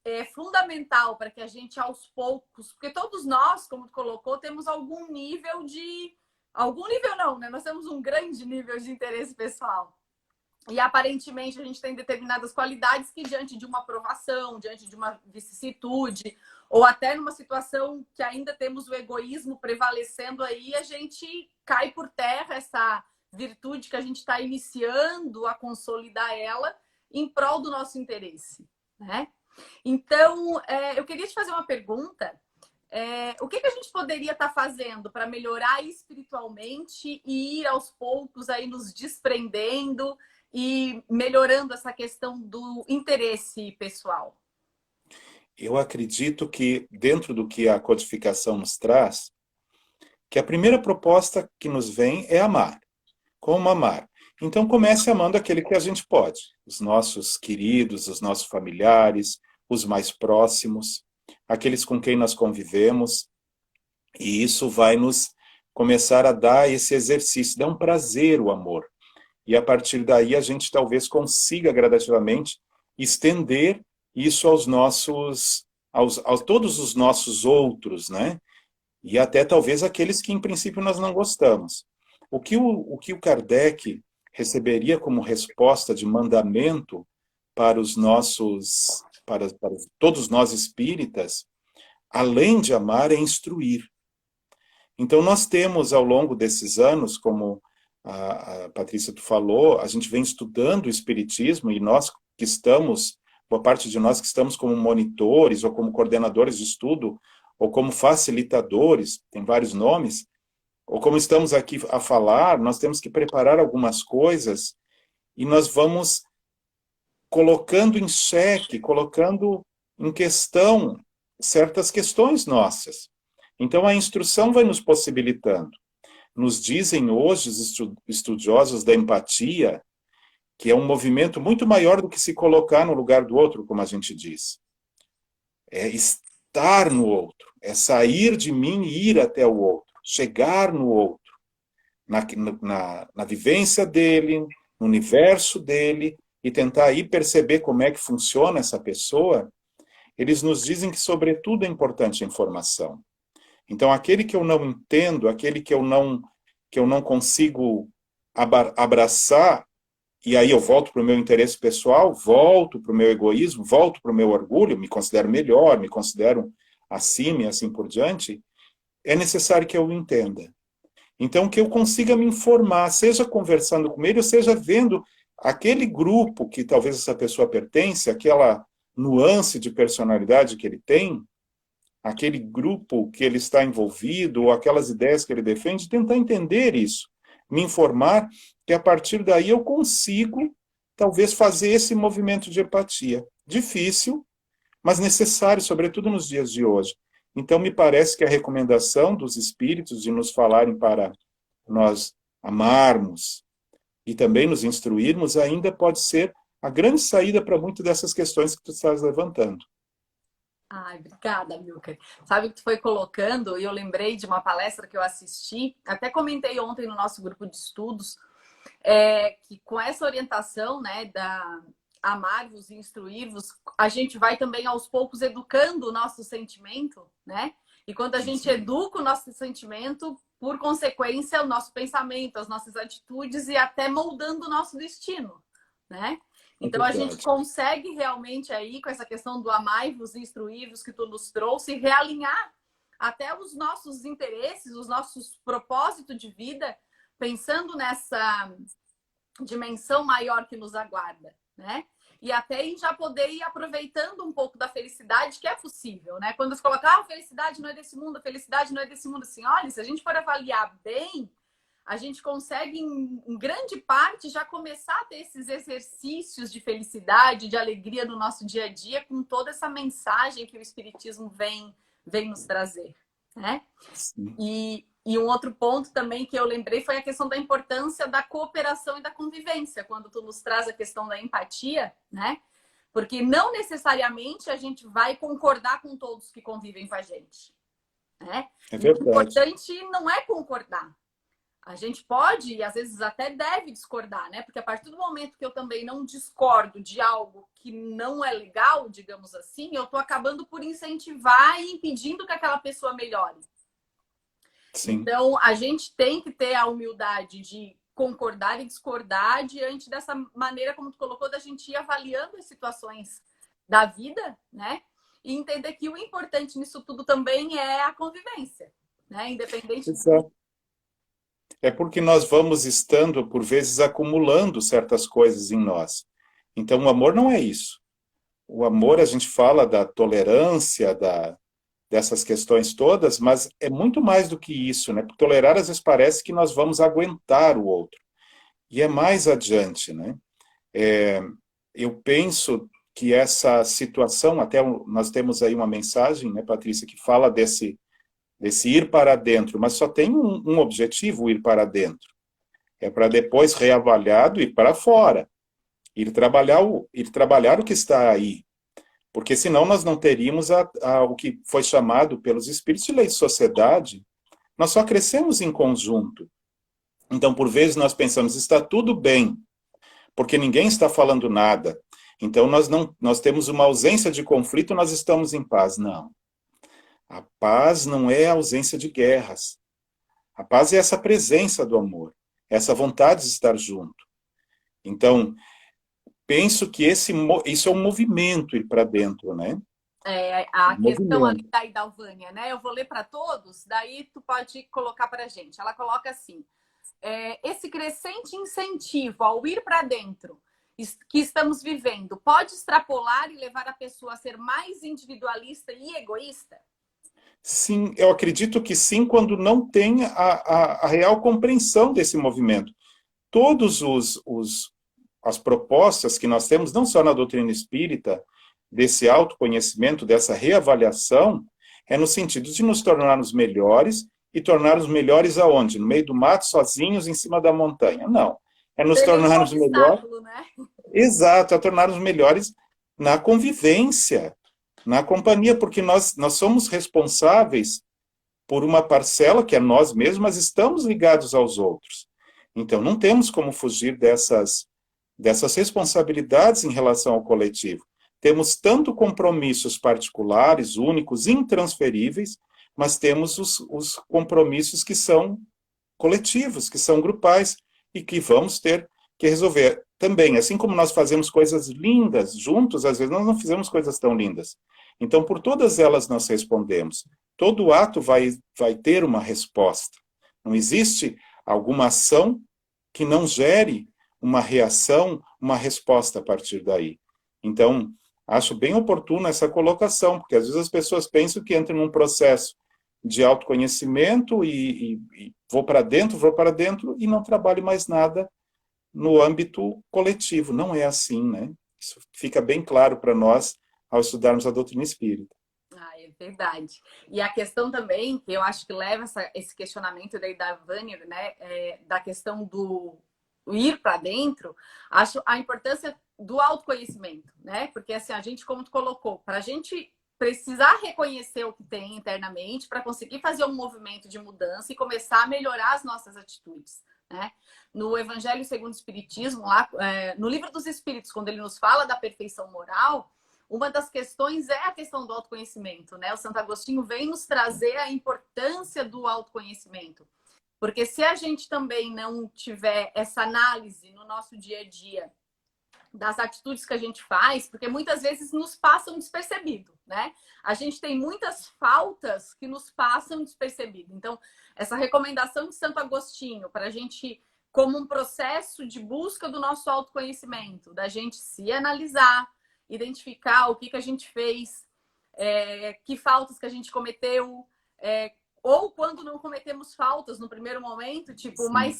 é fundamental para que a gente, aos poucos, porque todos nós, como tu colocou, temos algum nível de... Algum nível não, né? Nós temos um grande nível de interesse pessoal. E aparentemente a gente tem determinadas qualidades que, diante de uma aprovação, diante de uma vicissitude, ou até numa situação que ainda temos o egoísmo prevalecendo aí, a gente cai por terra essa virtude que a gente está iniciando a consolidar ela em prol do nosso interesse, né? Então, eu queria te fazer uma pergunta. O que a gente poderia estar fazendo para melhorar espiritualmente e ir aos poucos aí nos desprendendo e melhorando essa questão do interesse pessoal? Eu acredito que, dentro do que a codificação nos traz, que a primeira proposta que nos vem é amar. Como amar? Então comece amando aquele que a gente pode. Os nossos queridos, os nossos familiares, os mais próximos, aqueles com quem nós convivemos. E isso vai nos começar a dar esse exercício, dá um prazer o amor. E a partir daí a gente talvez consiga gradativamente estender isso aos nossos, aos todos os nossos outros, né? E até talvez aqueles que em princípio nós não gostamos. O que o Kardec receberia como resposta de mandamento para os nossos, para todos nós espíritas, além de amar, é instruir. Então nós temos ao longo desses anos, como a Patrícia tu falou, a gente vem estudando o Espiritismo e nós que estamos, boa parte de nós que estamos como monitores ou como coordenadores de estudo ou como facilitadores, tem vários nomes, ou como estamos aqui a falar, nós temos que preparar algumas coisas e nós vamos colocando em xeque, colocando em questão certas questões nossas. Então a instrução vai nos possibilitando. Nos dizem hoje os estudiosos da empatia que é um movimento muito maior do que se colocar no lugar do outro, como a gente diz. É estar no outro, é sair de mim e ir até o outro, chegar no outro, na vivência dele, no universo dele, e tentar aí perceber como é que funciona essa pessoa. Eles nos dizem que, sobretudo, é importante a informação. Então, aquele que eu não entendo, aquele que eu não consigo abraçar, e aí eu volto para o meu interesse pessoal, volto para o meu egoísmo, volto para o meu orgulho, me considero melhor, me considero acima e assim por diante, é necessário que eu o entenda. Então, que eu consiga me informar, seja conversando com ele, ou seja vendo aquele grupo que talvez essa pessoa pertence, aquela nuance de personalidade que ele tem, aquele grupo que ele está envolvido, ou aquelas ideias que ele defende, tentar entender isso, me informar, que a partir daí eu consigo, talvez, fazer esse movimento de empatia. Difícil, mas necessário, sobretudo nos dias de hoje. Então, me parece que a recomendação dos espíritos de nos falarem para nós amarmos e também nos instruirmos ainda pode ser a grande saída para muitas dessas questões que tu estás levantando. Ai, obrigada, Milker. Sabe o que tu foi colocando? E eu lembrei de uma palestra que eu assisti, até comentei ontem no nosso grupo de estudos, que com essa orientação, né, da amar-vos e instruir-vos, a gente vai também aos poucos educando o nosso sentimento, né? E quando a gente educa o nosso sentimento, por consequência, o nosso pensamento, as nossas atitudes e até moldando o nosso destino, né? Então a gente consegue realmente aí, com essa questão do amai-vos e instruir-vos que tu nos trouxe, realinhar até os nossos interesses, os nossos propósitos de vida, pensando nessa dimensão maior que nos aguarda, né? E até em já poder ir aproveitando um pouco da felicidade que é possível, né? Quando você coloca, a felicidade não é desse mundo, a felicidade não é desse mundo, assim, olha, se a gente for avaliar bem, a gente consegue, em grande parte, já começar a ter esses exercícios de felicidade, de alegria no nosso dia a dia, com toda essa mensagem que o Espiritismo vem nos trazer, né? E um outro ponto também que eu lembrei foi a questão da importância da cooperação e da convivência, quando tu nos traz a questão da empatia, né? Porque não necessariamente a gente vai concordar com todos que convivem com a gente, né? É verdade. O importante não é concordar. A gente pode e às vezes até deve discordar, né? Porque a partir do momento que eu também não discordo de algo que não é legal, digamos assim, eu tô acabando por incentivar e impedindo que aquela pessoa melhore. Sim. Então, a gente tem que ter a humildade de concordar e discordar diante dessa maneira, como tu colocou, da gente ir avaliando as situações da vida, né? E entender que o importante nisso tudo também é a convivência, né? Independente Exato. É porque nós vamos estando, por vezes, acumulando certas coisas em nós. Então, o amor não é isso. o amor, a gente fala da tolerância, dessas questões todas, mas é muito mais do que isso, né? Porque tolerar, às vezes, parece que nós vamos aguentar o outro. E é mais adiante, né? Eu penso que essa situação, até nós temos aí uma mensagem, né, Patrícia, que fala desse ir para dentro, mas só tem um objetivo, o ir para dentro. É para depois, reavaliado, ir para fora. Ir trabalhar o que está aí. Porque senão nós não teríamos o que foi chamado pelos espíritos de lei de sociedade. Nós só crescemos em conjunto. Então, por vezes, nós pensamos, está tudo bem, porque ninguém está falando nada. Então, nós temos uma ausência de conflito, nós estamos em paz. Não. A paz não é a ausência de guerras. A paz é essa presença do amor, essa vontade de estar junto. Então, penso que isso é um movimento, ir para dentro, né? A questão ali da Idalvânia, né? Eu vou ler para todos, daí tu pode colocar para a gente. Ela coloca assim, esse crescente incentivo ao ir para dentro que estamos vivendo pode extrapolar e levar a pessoa a ser mais individualista e egoísta? Sim, eu acredito que sim, quando não tem a real compreensão desse movimento. Todos as propostas que nós temos, não só na doutrina espírita, desse autoconhecimento, dessa reavaliação, é no sentido de nos tornarmos melhores, e tornarmos melhores aonde? No meio do mato, sozinhos, em cima da montanha? Não. É nos tornarmos melhores... Né? Exato, é tornarmos melhores na convivência, na companhia, porque nós somos responsáveis por uma parcela que é nós mesmos, mas estamos ligados aos outros. Então, não temos como fugir dessas responsabilidades em relação ao coletivo. Temos tanto compromissos particulares, únicos, intransferíveis, mas temos os compromissos que são coletivos, que são grupais, e que vamos ter que resolver. Também, assim como nós fazemos coisas lindas juntos, às vezes nós não fizemos coisas tão lindas. Então, por todas elas nós respondemos. Todo ato vai ter uma resposta. Não existe alguma ação que não gere uma reação, uma resposta a partir daí. Então, acho bem oportuna essa colocação, porque às vezes as pessoas pensam que entram num processo de autoconhecimento e vou para dentro e não trabalho mais nada no âmbito coletivo. Não é assim, né? Isso fica bem claro para nós ao estudarmos a doutrina espírita. É verdade. E a questão também, que eu acho que leva esse questionamento daí da Vânia, né, da questão do ir para dentro, acho a importância do autoconhecimento, né? Porque assim, a gente, como tu colocou, para a gente precisar reconhecer o que tem internamente para conseguir fazer um movimento de mudança e começar a melhorar as nossas atitudes, né? No Evangelho segundo o Espiritismo, lá, no Livro dos Espíritos, quando ele nos fala da perfeição moral, uma das questões é a questão do autoconhecimento, né? O Santo Agostinho vem nos trazer a importância do autoconhecimento. Porque se a gente também não tiver essa análise no nosso dia a dia das atitudes que a gente faz, porque muitas vezes nos passam despercebido, né? A gente tem muitas faltas que nos passam despercebido. Então, essa recomendação de Santo Agostinho para a gente, como um processo de busca do nosso autoconhecimento, da gente se analisar, identificar o que a gente fez, que faltas que a gente cometeu, ou quando não cometemos faltas no primeiro momento, tipo, sim, mas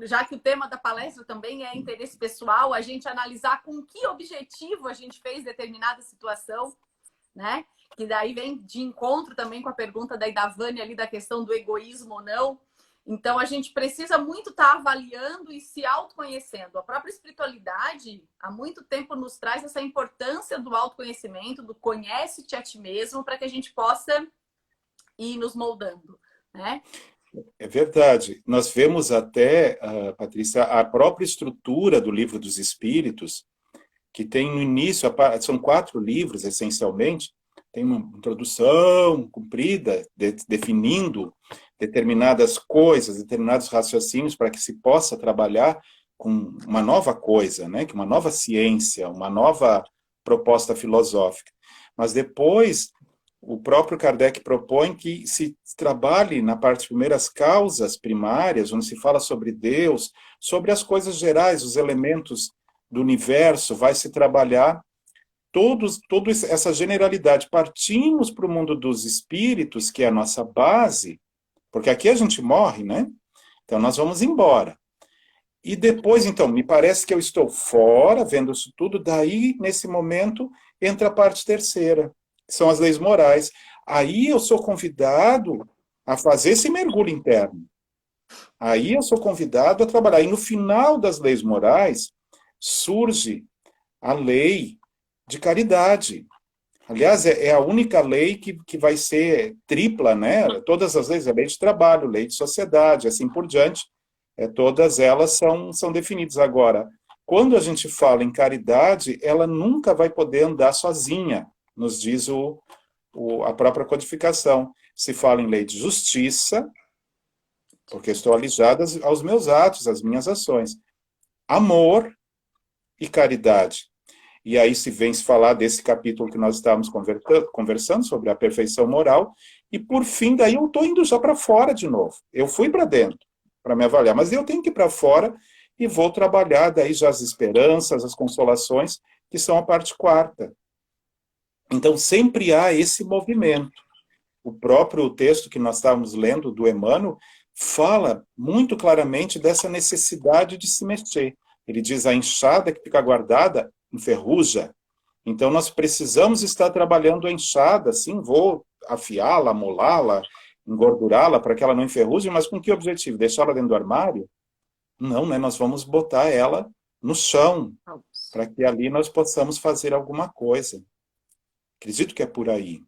já que o tema da palestra também é interesse pessoal, a gente analisar com que objetivo a gente fez determinada situação, né? Que daí vem de encontro também com a pergunta da Vânia ali da questão do egoísmo ou não. Então, a gente precisa muito estar avaliando e se autoconhecendo. A própria espiritualidade, há muito tempo, nos traz essa importância do autoconhecimento, do conhece-te a ti mesmo, para que a gente possa ir nos moldando, né? É verdade. Nós vemos até, Patrícia, a própria estrutura do Livro dos Espíritos, que tem no início, são 4 livros, essencialmente, tem uma introdução comprida, definindo determinadas coisas, determinados raciocínios para que se possa trabalhar com uma nova coisa, né? Uma nova ciência, uma nova proposta filosófica. Mas depois, o próprio Kardec propõe que se trabalhe na parte primeiras causas primárias, onde se fala sobre Deus, sobre as coisas gerais, os elementos do universo, vai se trabalhar toda essa generalidade. Partimos para o mundo dos espíritos, que é a nossa base, porque aqui a gente morre, né? Então nós vamos embora. E depois, então, me parece que eu estou fora, vendo isso tudo, daí, nesse momento, entra a parte terceira, que são as leis morais. Aí eu sou convidado a fazer esse mergulho interno. Aí eu sou convidado a trabalhar. E no final das leis morais, surge a lei de caridade. Aliás, é a única lei que vai ser tripla, né? Todas as leis, a lei de trabalho, lei de sociedade, assim por diante, todas elas são definidas. Agora, quando a gente fala em caridade, ela nunca vai poder andar sozinha, nos diz a própria codificação. Se fala em lei de justiça, porque estou alijada aos meus atos, às minhas ações. Amor e caridade. E aí se vem se falar desse capítulo que nós estávamos conversando sobre a perfeição moral, e por fim, daí eu estou indo já para fora de novo. Eu fui para dentro para me avaliar, mas eu tenho que ir para fora e vou trabalhar daí já as esperanças, as consolações, que são a parte quarta. Então sempre há esse movimento. O próprio texto que nós estávamos lendo do Emmanuel fala muito claramente dessa necessidade de se mexer. Ele diz: a enxada que fica guardada enferruja. Então nós precisamos estar trabalhando a enxada, sim, vou afiá-la, amolá-la, engordurá-la para que ela não enferruje, mas com que objetivo? Deixá-la dentro do armário? Não, né? Nós vamos botar ela no chão, para que ali nós possamos fazer alguma coisa. Acredito que é por aí.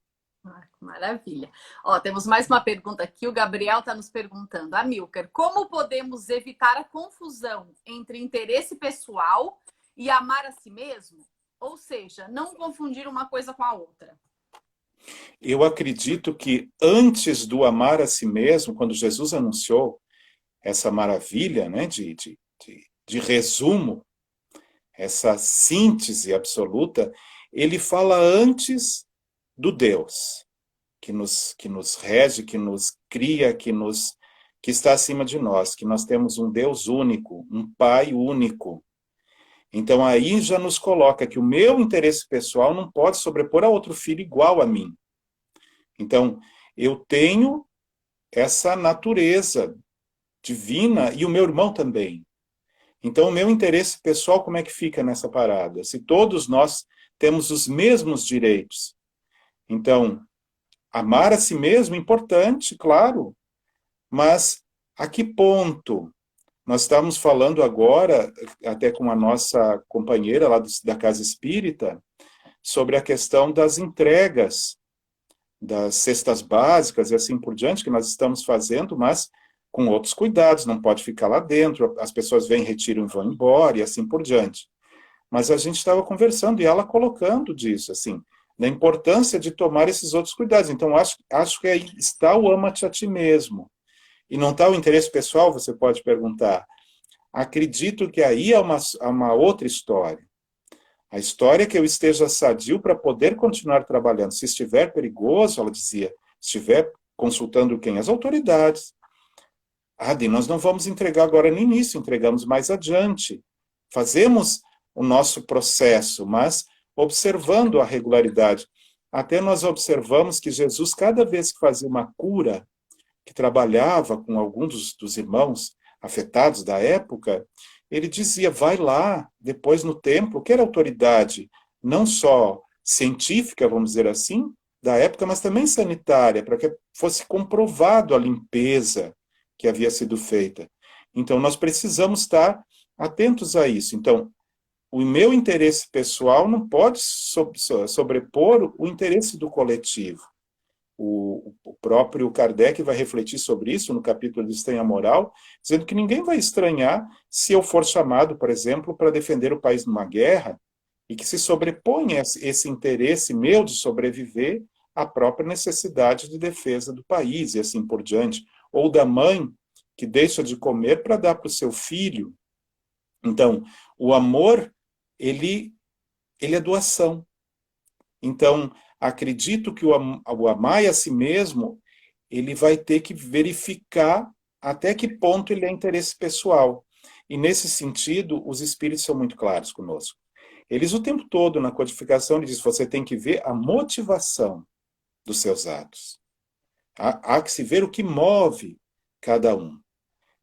Maravilha. Ó, temos mais uma pergunta aqui. O Gabriel está nos perguntando: Amilcar, como podemos evitar a confusão entre interesse pessoal e amar a si mesmo? Ou seja, não confundir uma coisa com a outra. Eu acredito que antes do amar a si mesmo, quando Jesus anunciou essa maravilha, né, de resumo, essa síntese absoluta, ele fala antes do Deus, que nos rege, que nos cria, que está acima de nós, que nós temos um Deus único, um Pai único. Então aí já nos coloca que o meu interesse pessoal não pode sobrepor a outro filho igual a mim. Então, eu tenho essa natureza divina e o meu irmão também. Então, o meu interesse pessoal, como é que fica nessa parada? Se todos nós temos os mesmos direitos. Então, amar a si mesmo é importante, claro, mas a que ponto? Nós estamos falando agora, até com a nossa companheira lá da Casa Espírita, sobre a questão das entregas, das cestas básicas e assim por diante, que nós estamos fazendo, mas com outros cuidados, não pode ficar lá dentro, as pessoas vêm, retiram e vão embora e assim por diante. Mas a gente estava conversando e ela colocando disso, assim, da importância de tomar esses outros cuidados. Então, acho que aí está o ama-te a ti mesmo. E não está o interesse pessoal, você pode perguntar. Acredito que aí é uma outra história. A história é que eu esteja sadio para poder continuar trabalhando. Se estiver perigoso, ela dizia, estiver consultando quem? As autoridades. Adi, nós não vamos entregar agora no início, entregamos mais adiante. Fazemos o nosso processo, mas observando a regularidade. Até nós observamos que Jesus, cada vez que fazia uma cura, que trabalhava com alguns dos irmãos afetados da época, ele dizia, vai lá, depois no templo, que era autoridade, não só científica, vamos dizer assim, da época, mas também sanitária, para que fosse comprovado a limpeza que havia sido feita. Então, nós precisamos estar atentos a isso. Então, o meu interesse pessoal não pode sobrepor o interesse do coletivo. O próprio Kardec vai refletir sobre isso no capítulo de Estranha Moral, dizendo que ninguém vai estranhar se eu for chamado, por exemplo, para defender o país numa guerra, e que se sobrepõe esse interesse meu de sobreviver à própria necessidade de defesa do país, e assim por diante. Ou da mãe que deixa de comer para dar para o seu filho. Então, o amor, ele é doação. Então, acredito que o amar a si mesmo, ele vai ter que verificar até que ponto ele é interesse pessoal. E nesse sentido, os espíritos são muito claros conosco. Eles o tempo todo, na codificação, ele diz, você tem que ver a motivação dos seus atos. Há que se ver o que move cada um.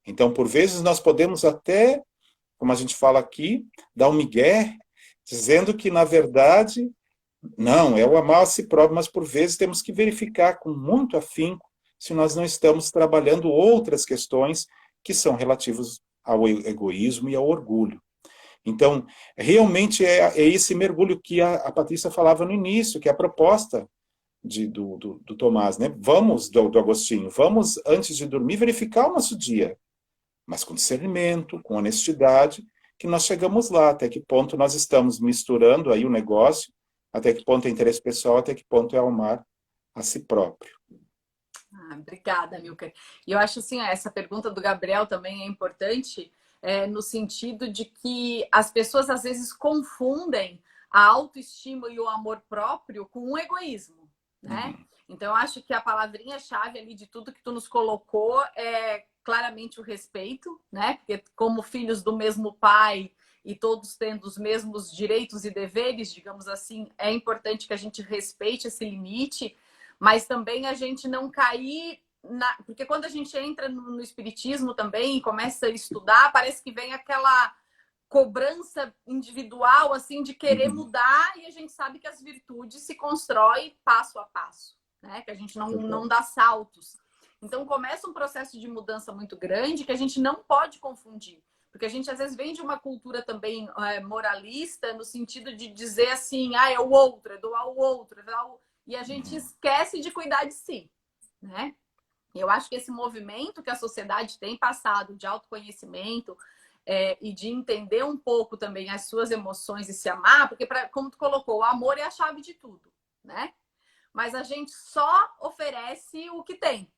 Então, por vezes, nós podemos até, como a gente fala aqui, dar um migué, dizendo que, na verdade, não, é o amar a si próprio, mas por vezes temos que verificar com muito afinco se nós não estamos trabalhando outras questões que são relativas ao egoísmo e ao orgulho. Então, realmente é esse mergulho que a Patrícia falava no início, que é a proposta do Tomás, né? Vamos, do Agostinho, vamos, antes de dormir, verificar o nosso dia, mas com discernimento, com honestidade, que nós chegamos lá, até que ponto nós estamos misturando aí o negócio, até que ponto é interesse pessoal, até que ponto é amar a si próprio. Obrigada, Milker. E eu acho assim, essa pergunta do Gabriel também é importante, no sentido de que as pessoas às vezes confundem a autoestima e o amor próprio com o egoísmo, né? Então, eu acho que a palavrinha-chave ali de tudo que tu nos colocou é claramente o respeito, né? Porque como filhos do mesmo pai e todos tendo os mesmos direitos e deveres, digamos assim, é importante que a gente respeite esse limite, mas também a gente não cair porque quando a gente entra no espiritismo também e começa a estudar, parece que vem aquela cobrança individual assim de querer mudar, e a gente sabe que as virtudes se constroem passo a passo, né? Que a gente não dá saltos. Então começa um processo de mudança muito grande que a gente não pode confundir. Porque a gente às vezes vem de uma cultura também moralista, no sentido de dizer assim, é o outro, é doar o outro, e a gente esquece de cuidar de si, né? Eu acho que esse movimento que a sociedade tem passado de autoconhecimento e de entender um pouco também as suas emoções e se amar, porque, como tu colocou, o amor é a chave de tudo, né? Mas a gente só oferece o que tem.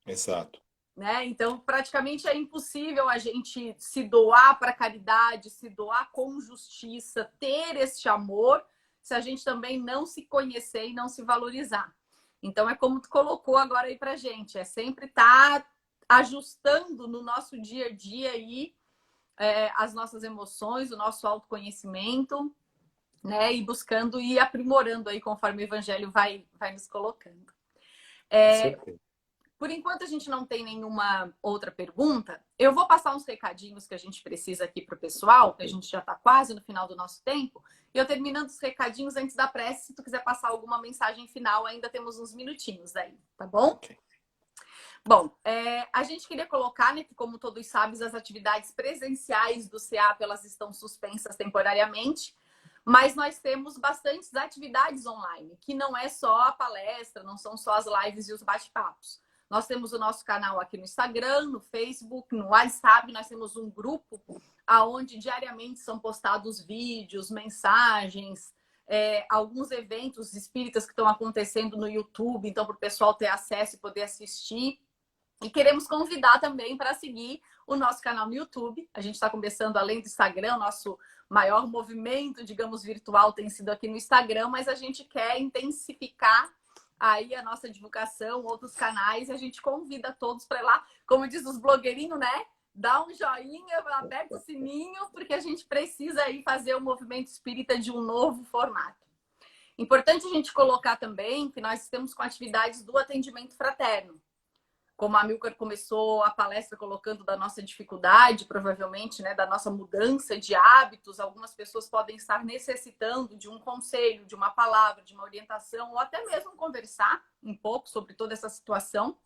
Exato. Né? Então, praticamente é impossível a gente se doar para a caridade, se doar com justiça, ter esse amor, se a gente também não se conhecer e não se valorizar. Então, é como tu colocou agora aí pra gente, é sempre estar ajustando no nosso dia a dia aí as nossas emoções, o nosso autoconhecimento, né? E buscando e aprimorando aí conforme o evangelho vai nos colocando. Por enquanto a gente não tem nenhuma outra pergunta, eu vou passar uns recadinhos que a gente precisa aqui para o pessoal, que a gente já está quase no final do nosso tempo. E eu terminando os recadinhos antes da prece, se tu quiser passar alguma mensagem final, ainda temos uns minutinhos aí, tá bom? Okay. Bom, a gente queria colocar, né, que como todos sabem, as atividades presenciais do CEAP, elas estão suspensas temporariamente, mas nós temos bastantes atividades online, que não é só a palestra, não são só as lives e os bate-papos. Nós temos o nosso canal aqui no Instagram, no Facebook, no WhatsApp, nós temos um grupo onde diariamente são postados vídeos, mensagens, alguns eventos espíritas que estão acontecendo no YouTube, então para o pessoal ter acesso e poder assistir. E queremos convidar também para seguir o nosso canal no YouTube. A gente está começando, além do Instagram, o nosso maior movimento, digamos, virtual tem sido aqui no Instagram, mas a gente quer intensificar aí a nossa divulgação, outros canais, e a gente convida todos para ir lá, como diz os blogueirinhos, né? Dá um joinha, aperta o sininho, porque a gente precisa aí fazer o movimento espírita de um novo formato. Importante a gente colocar também que nós estamos com atividades do atendimento fraterno. Como a Milker começou a palestra colocando da nossa dificuldade, provavelmente, né, da nossa mudança de hábitos, algumas pessoas podem estar necessitando de um conselho, de uma palavra, de uma orientação, ou até mesmo conversar um pouco sobre toda essa situação.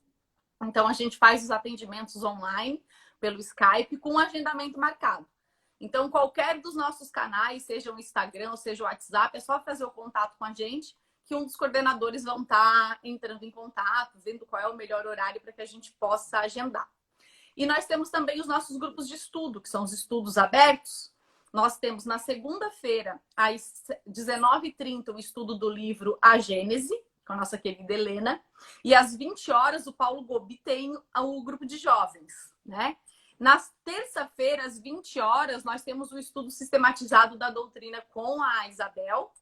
Então, a gente faz os atendimentos online, pelo Skype, com agendamento marcado. Então, qualquer dos nossos canais, seja o Instagram ou seja o WhatsApp, é só fazer o contato com a gente, que um dos coordenadores vão estar entrando em contato, vendo qual é o melhor horário para que a gente possa agendar. E nós temos também os nossos grupos de estudo, que são os estudos abertos. Nós temos na segunda-feira, às 19h30, o estudo do livro A Gênese, com a nossa querida Helena. E às 20 horas, o Paulo Gobi tem o grupo de jovens, né? Nas terça-feira, às 20 horas, nós temos o estudo sistematizado da doutrina com a Isabel.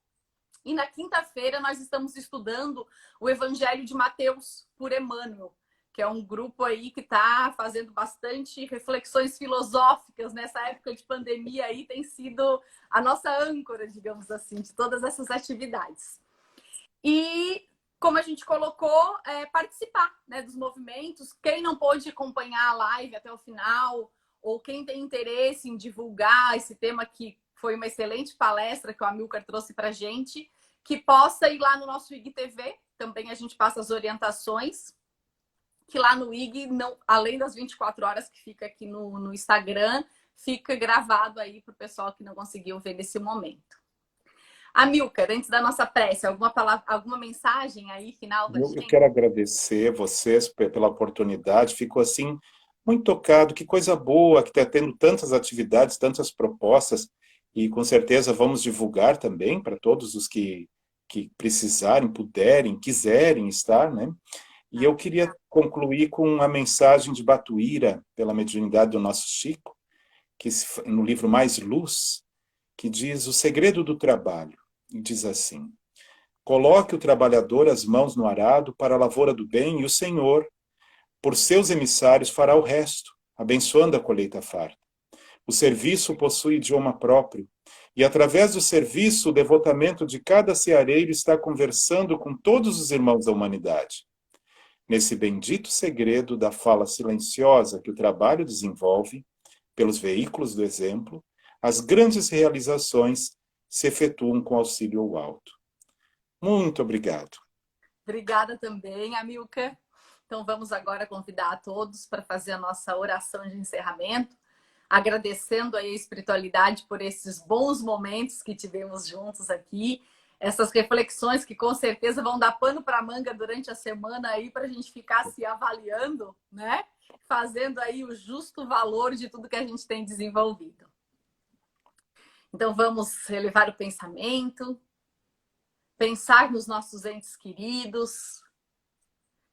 E na quinta-feira nós estamos estudando o Evangelho de Mateus por Emmanuel, que é um grupo aí que está fazendo bastante reflexões filosóficas nessa época de pandemia aí, tem sido a nossa âncora, digamos assim, de todas essas atividades. E, como a gente colocou, participar, né, dos movimentos. Quem não pôde acompanhar a live até o final, ou quem tem interesse em divulgar esse tema, que foi uma excelente palestra que o Amilcar trouxe para a gente, que possa ir lá no nosso IGTV, também a gente passa as orientações, que lá no IG, não, além das 24 horas que fica aqui no Instagram, fica gravado aí para o pessoal que não conseguiu ver nesse momento. Amilcar, antes da nossa prece, alguma mensagem aí final da gente? Eu quero agradecer vocês pela oportunidade. Fico assim muito tocado. Que coisa boa que está tendo tantas atividades, tantas propostas. E com certeza vamos divulgar também para todos os que precisarem, puderem, quiserem estar, né? E eu queria concluir com uma mensagem de Batuíra, pela mediunidade do nosso Chico, que no livro Mais Luz, que diz o segredo do trabalho. E diz assim: coloque o trabalhador as mãos no arado para a lavoura do bem e o Senhor, por seus emissários, fará o resto, abençoando a colheita farta. O serviço possui idioma próprio, e através do serviço, o devotamento de cada ceareiro está conversando com todos os irmãos da humanidade. Nesse bendito segredo da fala silenciosa que o trabalho desenvolve, pelos veículos do exemplo, as grandes realizações se efetuam com auxílio ao alto. Muito obrigado. Obrigada também, Amilcar. Então vamos agora convidar a todos para fazer a nossa oração de encerramento, agradecendo aí a espiritualidade por esses bons momentos que tivemos juntos aqui, essas reflexões que com certeza vão dar pano para manga durante a semana aí para a gente ficar se avaliando, né? Fazendo aí o justo valor de tudo que a gente tem desenvolvido. Então vamos elevar o pensamento, pensar nos nossos entes queridos,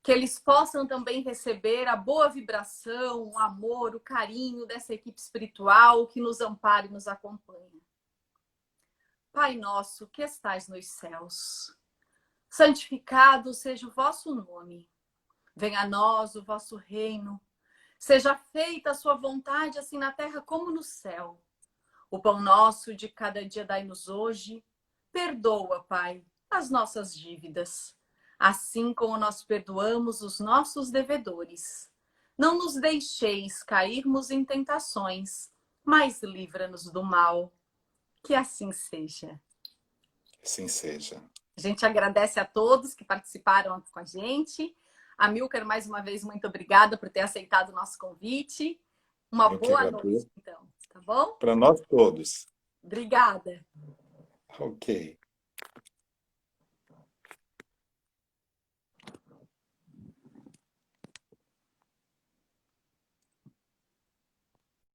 que eles possam também receber a boa vibração, o amor, o carinho dessa equipe espiritual que nos ampara e nos acompanha. Pai nosso, que estais nos céus, santificado seja o vosso nome. Venha a nós o vosso reino. Seja feita a sua vontade, assim na terra como no céu. O pão nosso de cada dia dai-nos hoje. Perdoa, Pai, as nossas dívidas, assim como nós perdoamos os nossos devedores. Não nos deixeis cairmos em tentações, mas livra-nos do mal. Que assim seja. Assim seja. A gente agradece a todos que participaram com a gente. Amilcar, mais uma vez, muito obrigada por ter aceitado o nosso convite. Uma boa noite, então. Tá bom? Para nós todos. Obrigada. Ok.